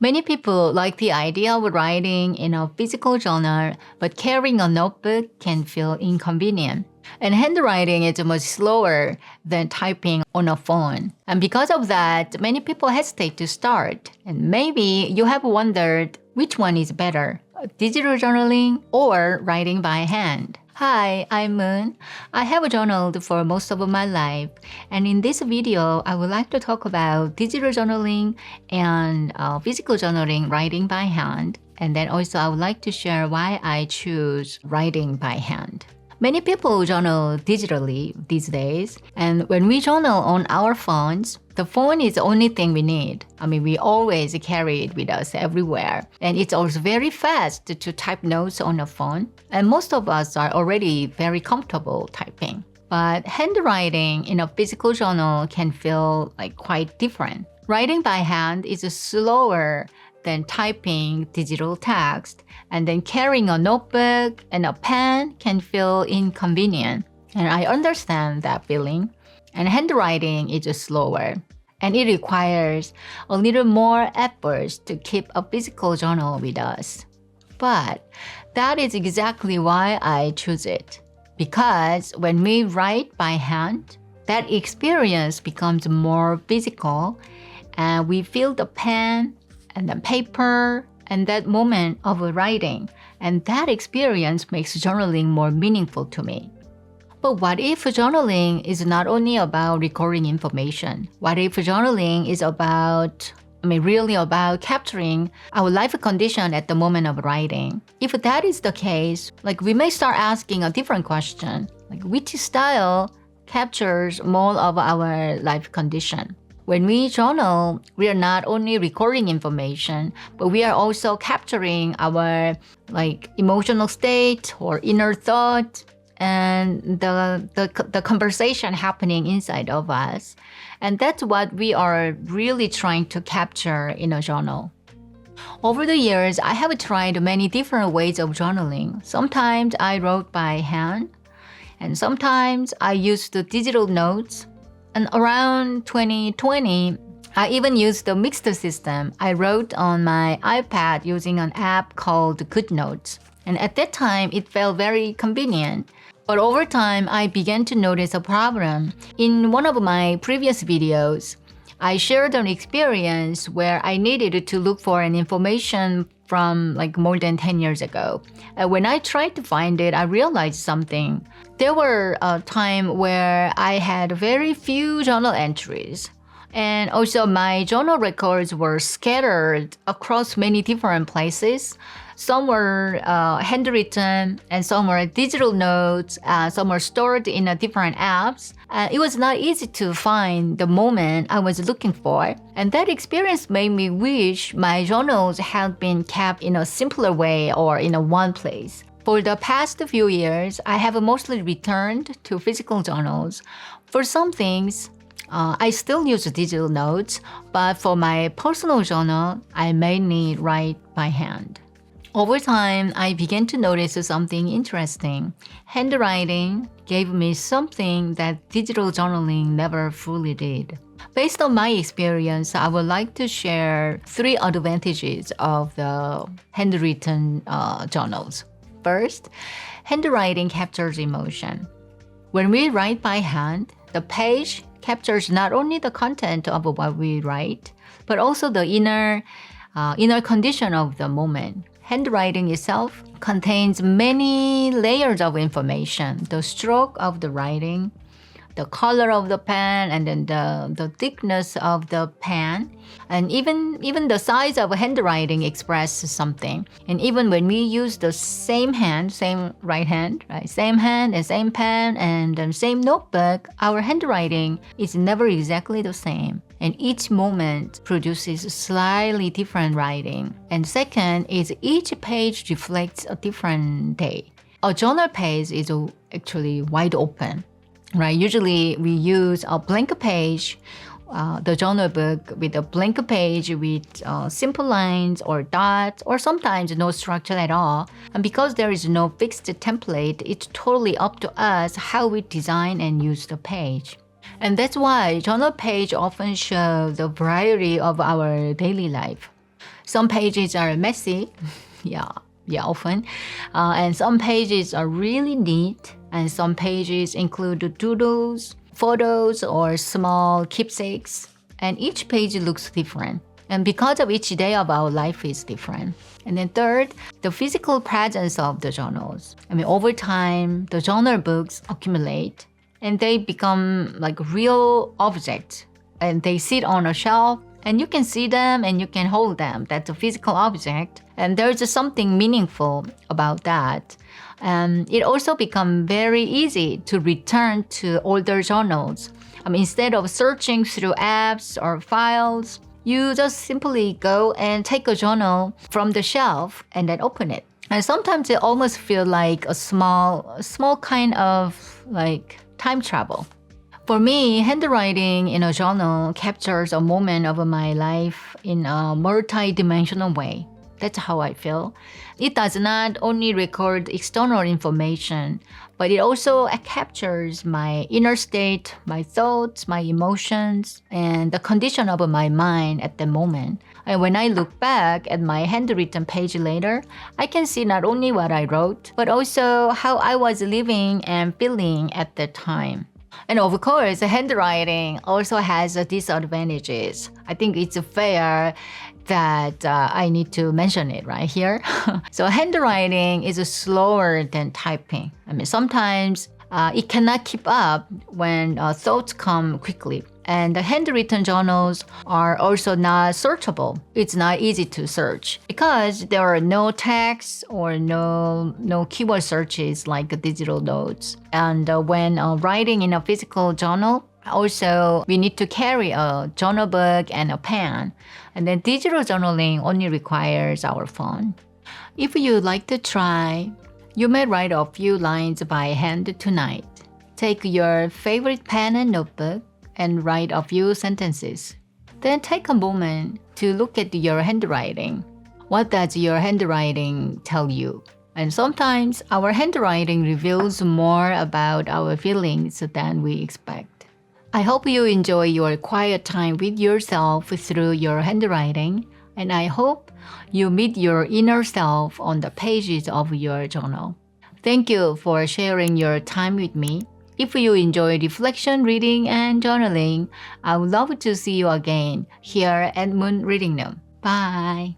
Many people like the idea of writing in a physical journal, but carrying a notebook can feel inconvenient. And handwriting is much slower than typing on a phone. And because of that, many people hesitate to start. And maybe you have wondered which one is better, digital journaling or writing by hand. Hi, I'm Moon. I have journaled for most of my life, and in this video, I would like to talk about digital journaling and physical journaling, writing by hand, and then also I would like to share why I choose writing by hand. Many people journal digitally these days, and when we journal on our phones, the phone is the only thing we need. We always carry it with us everywhere. And it's also very fast to type notes on a phone. And most of us are already very comfortable typing. But handwriting in a physical journal can feel quite different. Writing by hand is slower than typing digital text. And then carrying a notebook and a pen can feel inconvenient. And I understand that feeling. And handwriting is slower, and it requires a little more efforts to keep a physical journal with us. But that is exactly why I choose it. Because when we write by hand, that experience becomes more physical, and we feel the pen and the paper and that moment of writing, and that experience makes journaling more meaningful to me. But what if journaling is not only about recording information? What if journaling is really about capturing our life condition at the moment of writing? If that is the case, we may start asking a different question, which style captures more of our life condition? When we journal, we are not only recording information, but we are also capturing our emotional state or inner thought, and the conversation happening inside of us. And that's what we are really trying to capture in a journal. Over the years, I have tried many different ways of journaling. Sometimes I wrote by hand, and sometimes I used the digital notes. And around 2020, I even used the mixed system. I wrote on my iPad using an app called GoodNotes. And at that time, it felt very convenient. But over time, I began to notice a problem. In one of my previous videos, I shared an experience where I needed to look for an information from more than 10 years ago. When I tried to find it, I realized something. There were a time where I had very few journal entries. And also my journal records were scattered across many different places. Some were handwritten, and some were digital notes, some were stored in different apps. It was not easy to find the moment I was looking for. And that experience made me wish my journals had been kept in a simpler way or in one place. For the past few years, I have mostly returned to physical journals. For some things, I still use digital notes, but for my personal journal, I mainly write by hand. Over time, I began to notice something interesting. Handwriting gave me something that digital journaling never fully did. Based on my experience, I would like to share 3 advantages of the handwritten journals. First, handwriting captures emotion. When we write by hand, the page captures not only the content of what we write, but also the inner condition of the moment. Handwriting itself contains many layers of information. The stroke of the writing, the color of the pen, and then the thickness of the pen, and even the size of handwriting expresses something. And even when we use the same hand, same right hand, right? Same hand and same pen and the same notebook, our handwriting is never exactly the same. And each moment produces slightly different writing. And second is each page reflects a different day. A journal page is actually wide open, right? Usually we use a blank page, the journal book with a blank page with simple lines or dots, or sometimes no structure at all. And because there is no fixed template, it's totally up to us how we design and use the page. And that's why journal pages often show the variety of our daily life. Some pages are messy, yeah, often. And some pages are really neat. And some pages include doodles, photos, or small keepsakes. And each page looks different. And because of each day of our life is different. And then third, the physical presence of the journals. Over time, the journal books accumulate and they become like real objects. And they sit on a shelf and you can see them and you can hold them. That's a physical object. And there's something meaningful about that. And it also becomes very easy to return to older journals. Instead of searching through apps or files, you just simply go and take a journal from the shelf and then open it. And sometimes it almost feels like a small kind of like time travel. For me, handwriting in a journal captures a moment of my life in a multi-dimensional way. That's how I feel. It does not only record external information, but it also captures my inner state, my thoughts, my emotions, and the condition of my mind at the moment. And when I look back at my handwritten page later, I can see not only what I wrote, but also how I was living and feeling at the time. And of course, handwriting also has disadvantages. I think it's fair that I need to mention it right here. So handwriting is slower than typing. Sometimes it cannot keep up when thoughts come quickly. And the handwritten journals are also not searchable. It's not easy to search because there are no text or no keyword searches like digital notes. And when writing in a physical journal, also we need to carry a journal book and a pen. And then digital journaling only requires our phone. If you'd like to try, you may write a few lines by hand tonight. Take your favorite pen and notebook and write a few sentences. Then take a moment to look at your handwriting. What does your handwriting tell you? And sometimes our handwriting reveals more about our feelings than we expect. I hope you enjoy your quiet time with yourself through your handwriting, and I hope you meet your inner self on the pages of your journal. Thank you for sharing your time with me. If you enjoy reflection, reading, and journaling, I would love to see you again here at Moon Reading Room. Bye!